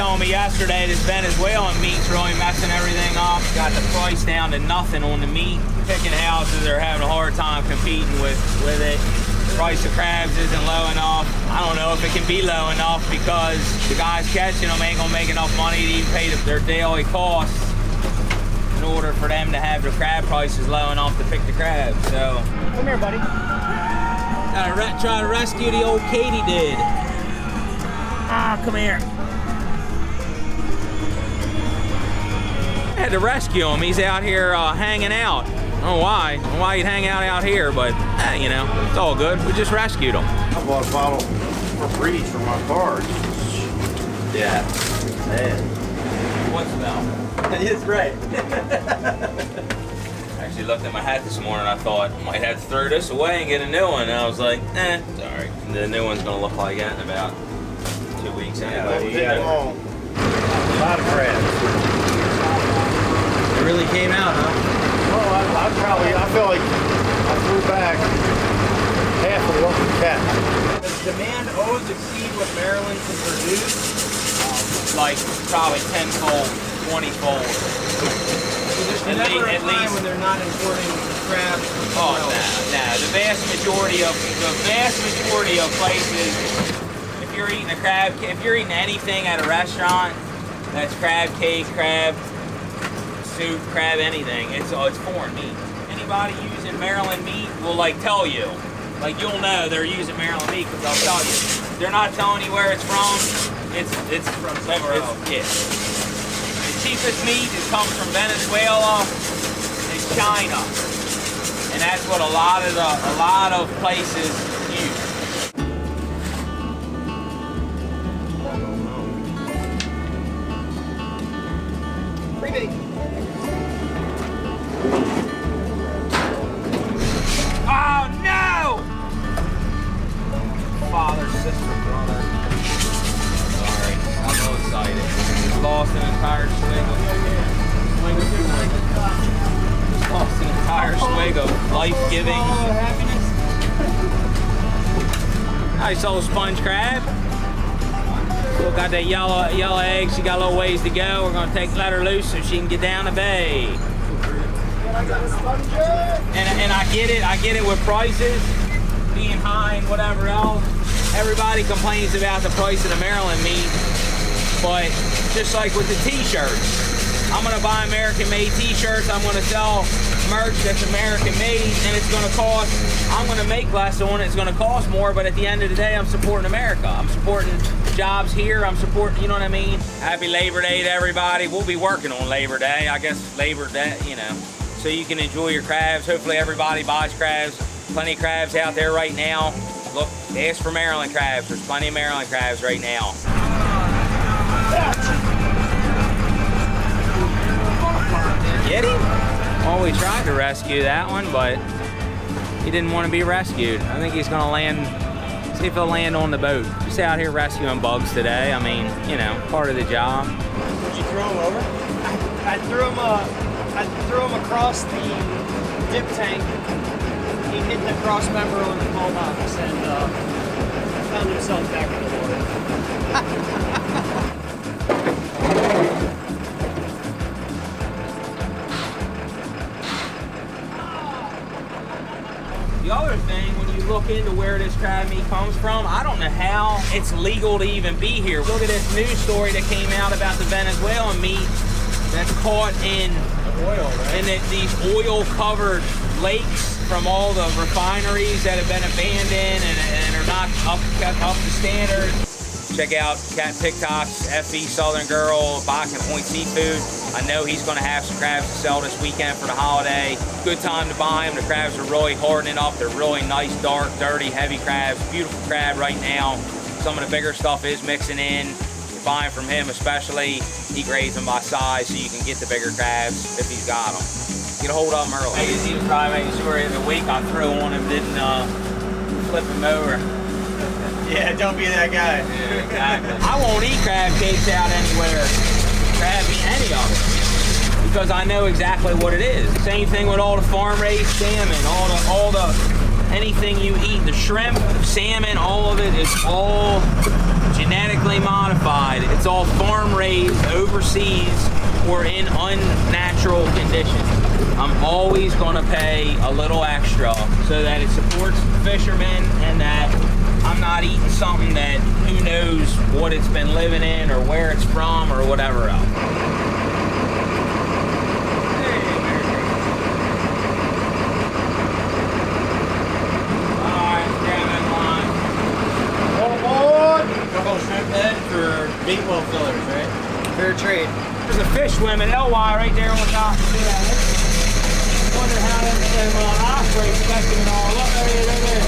telling me yesterday this Venezuelan meat's really messing everything up. Got the price down to nothing on the meat. Picking houses are having a hard time competing with it. The price of crabs isn't low enough. I don't know if it can be low enough because the guys catching them ain't gonna make enough money to even pay their daily costs in order for them to have their crab prices low enough to pick the crabs. So come here, buddy. Gotta try to rescue the old katydid. Ah, come here. I had to rescue him. He's out here hanging out. I don't know why he'd hang out here, but you know, it's all good. We just rescued him. I bought a bottle for breeds for my car. Yeah. Man. What's about? It's right. I actually looked at my hat this morning. I thought I might have to throw this away and get a new one. And I was like, sorry. The new one's gonna look like that in about 2 weeks anyway. Yeah, a lot of crabs. It really came out, huh? Well, I feel like I threw back half of what we catch. Does demand always exceed what Maryland can produce? Like probably 10-fold, 20-fold. There's never a time when they're not importing crabs. Oh, nah. The vast majority of places, if you're eating anything at a restaurant, that's crab cake, crab soup, crab anything. It's foreign meat. Anybody using Maryland meat will tell you, you'll know they're using Maryland meat because they'll tell you. They're not telling you where it's from. It's from somewhere else. Yeah. The cheapest meat comes from Venezuela and China, and that's what a lot of places use. Pretty. Oh no! Father, sister, brother. Sorry, I'm so excited. Lost an entire swig of lost an entire swig of life-giving. Nice old sponge crab. Still got that yellow egg. She got a little ways to go. We're gonna let her loose so she can get down the bay. And I get it with prices being high and whatever else. Everybody complains about the price of the Maryland meat, but just like with the t-shirts, I'm gonna buy American-made t-shirts. I'm gonna sell merch that's American-made, and it's gonna cost. I'm gonna make less on it. It's gonna cost more, but at the end of the day, I'm supporting America. I'm supporting jobs here. I'm supporting. You know what I mean? Happy Labor Day to everybody. We'll be working on Labor Day. I guess Labor Day. You know, so you can enjoy your crabs. Hopefully, everybody buys crabs. Plenty of crabs out there right now. Look, ask for Maryland crabs. There's plenty of Maryland crabs right now. Get him? Well, we tried to rescue that one, but he didn't want to be rescued. I think he's going to land, see if he'll land on the boat. Just out here rescuing bugs today. I mean, you know, part of the job. Did you throw him over? I threw him across the dip tank. He hit the cross member on the pole box and found himself back in the water. The other thing, when you look into where this crab meat comes from, I don't know how it's legal to even be here. Look at this news story that came out about the Venezuelan meat that's caught in oil, right? In these oil-covered lakes from all the refineries that have been abandoned and are not kept up to standard. Check out Cat TikTok's FE Southern Girl, Bakken Point Seafood. I know he's going to have some crabs to sell this weekend for the holiday. Good time to buy them. The crabs are really hardening up. They're really nice, dark, dirty, heavy crabs. Beautiful crab right now. Some of the bigger stuff is mixing in. You're buying from him especially. He grades them by size so you can get the bigger crabs if he's got them. Get a hold of him early. He was probably making sure in the week I threw on him didn't flip him over. Yeah, don't be that guy. Yeah, exactly. I won't eat crab cakes out anywhere. Crab meat, any of it. Because I know exactly what it is. Same thing with all the farm-raised salmon, all the anything you eat, the shrimp, salmon, all of it is all genetically modified. It's all farm raised overseas or in unnatural conditions. I'm always gonna pay a little extra so that it supports fishermen and that I'm not eating something that who knows what it's been living in or where it's from or whatever else. For meatball fillers, right? Fair trade. There's a fish swimming LY right there on top. Wonder how them ospreys catching it all. Look right there.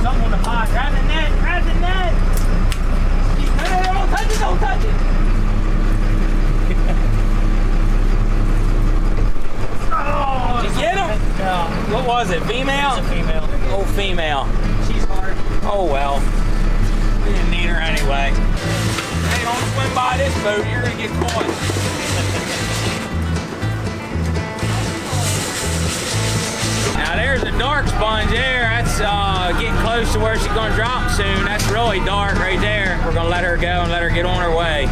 Something on the pot. Grab the net. Grab the net. No, don't touch it. Don't touch it. Oh, did you get him? Yeah. What was it? Female? It's a female. Oh, female. She's hard. Oh well. We didn't need her anyway. Hey, don't swim by this boat, you're gonna get caught. Now there's a dark sponge there. That's getting close to where she's gonna drop soon. That's really dark right there. We're gonna let her go and let her get on her way.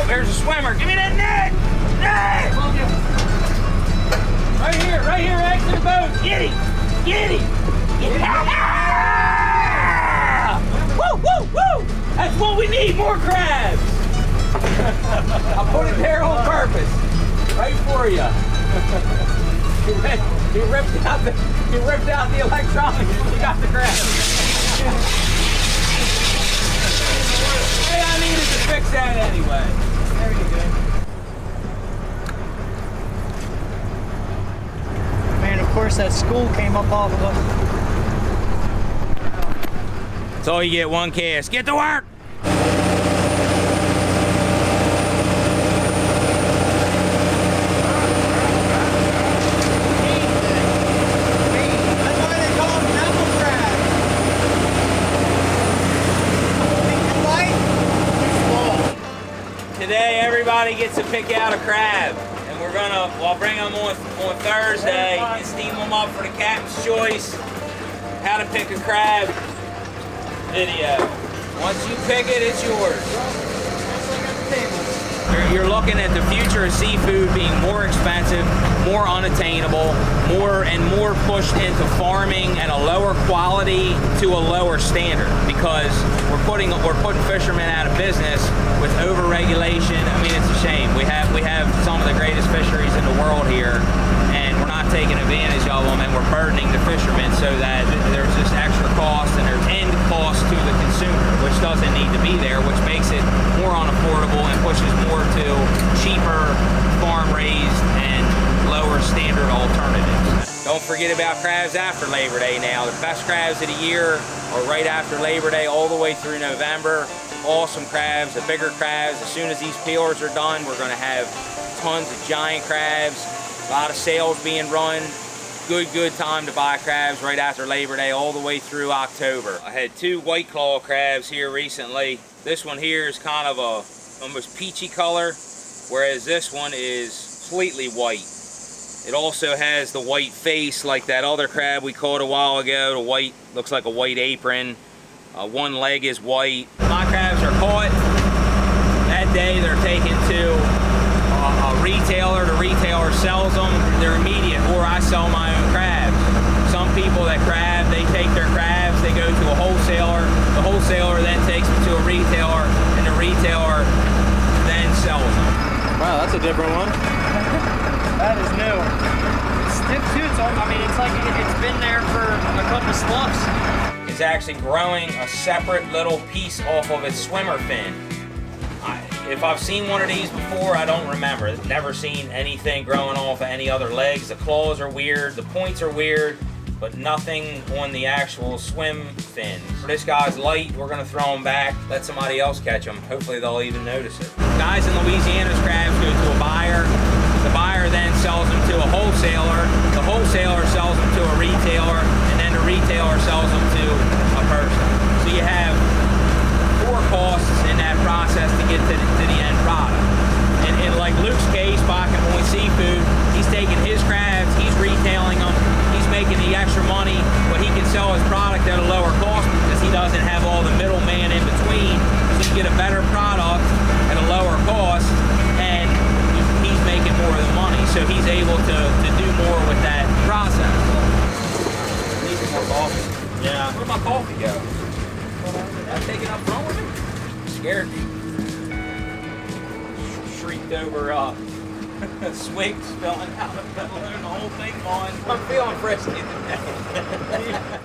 There's a swimmer. Give me that net! Net! Right here, next to the boat. Get him! Get him! Get him! Woo, woo, woo! That's what we need, more crabs! I put it there on purpose. Right for you. He ripped out the electronics when you got the crabs. Hey, I needed to fix that anyway. There you go. Man, of course that school came up off of us. That's all you get, one cast. Get to work! Today everybody gets to pick out a crab, and I'll bring them on Thursday and steam them up for the captain's choice. How to pick a crab video. Once you pick it, it's yours. You're looking at the future of seafood being more expensive, more unattainable, more and more pushed into farming at a lower quality to a lower standard, because we're putting fishermen out of business with over-regulation. I mean, it's a shame. We have some of the greatest fisheries in the world here, and we're not taking advantage of them, and we're burdening the fishermen so that there's this extra cost and there's end cost to the consumer, which doesn't need to be there, which makes it more unaffordable and pushes more to cheaper, farm-raised, and lower standard alternatives. Don't forget about crabs after Labor Day now. The best crabs of the year are right after Labor Day all the way through November. Awesome crabs, the bigger crabs. As soon as these peelers are done, we're gonna have tons of giant crabs. A lot of sales being run. Good time to buy crabs right after Labor Day all the way through October. I had 2 white claw crabs here recently. This one here is kind of a almost peachy color, whereas this one is completely white. It also has the white face like that other crab we caught a while ago. The white looks like a white apron. One leg is white. My crabs are caught. That day they're taken to a retailer. The retailer sells them. They're immediate, or I sell my own crabs. Some people that crab, they take their crabs, they go to a wholesaler. The wholesaler then takes them to a retailer, and the retailer then sells them. Wow, that's a different one. That is new. It's stiff too. It's like it's been there for a couple of sloughs. It's actually growing a separate little piece off of its swimmer fin. If I've seen one of these before, I don't remember. I've never seen anything growing off of any other legs. The claws are weird, the points are weird, but nothing on the actual swim fins. This guy's light, we're gonna throw him back, let somebody else catch him. Hopefully they'll even notice it. Guys in Louisiana's crabs go to a buyer. The buyer then sells them to a wholesaler. The wholesaler sells them to a retailer, and then the retailer sells them to a person. So you have 4 costs in that process to get to the end product. And in like Luke's case, back in Point Seafood, he's taking his crabs, he's retailing them, he's making the extra money, but he can sell his product at a lower cost because he doesn't have all the middleman in between. So you get a better product at a lower cost, and he's making more of the money. So he's able to do more with that process. Need some more coffee. Yeah. Where'd my coffee go? Did I take it up front with me? Scared me. Shrieked over swig spilling out of the balloon, the whole thing on. I'm feeling frisky today.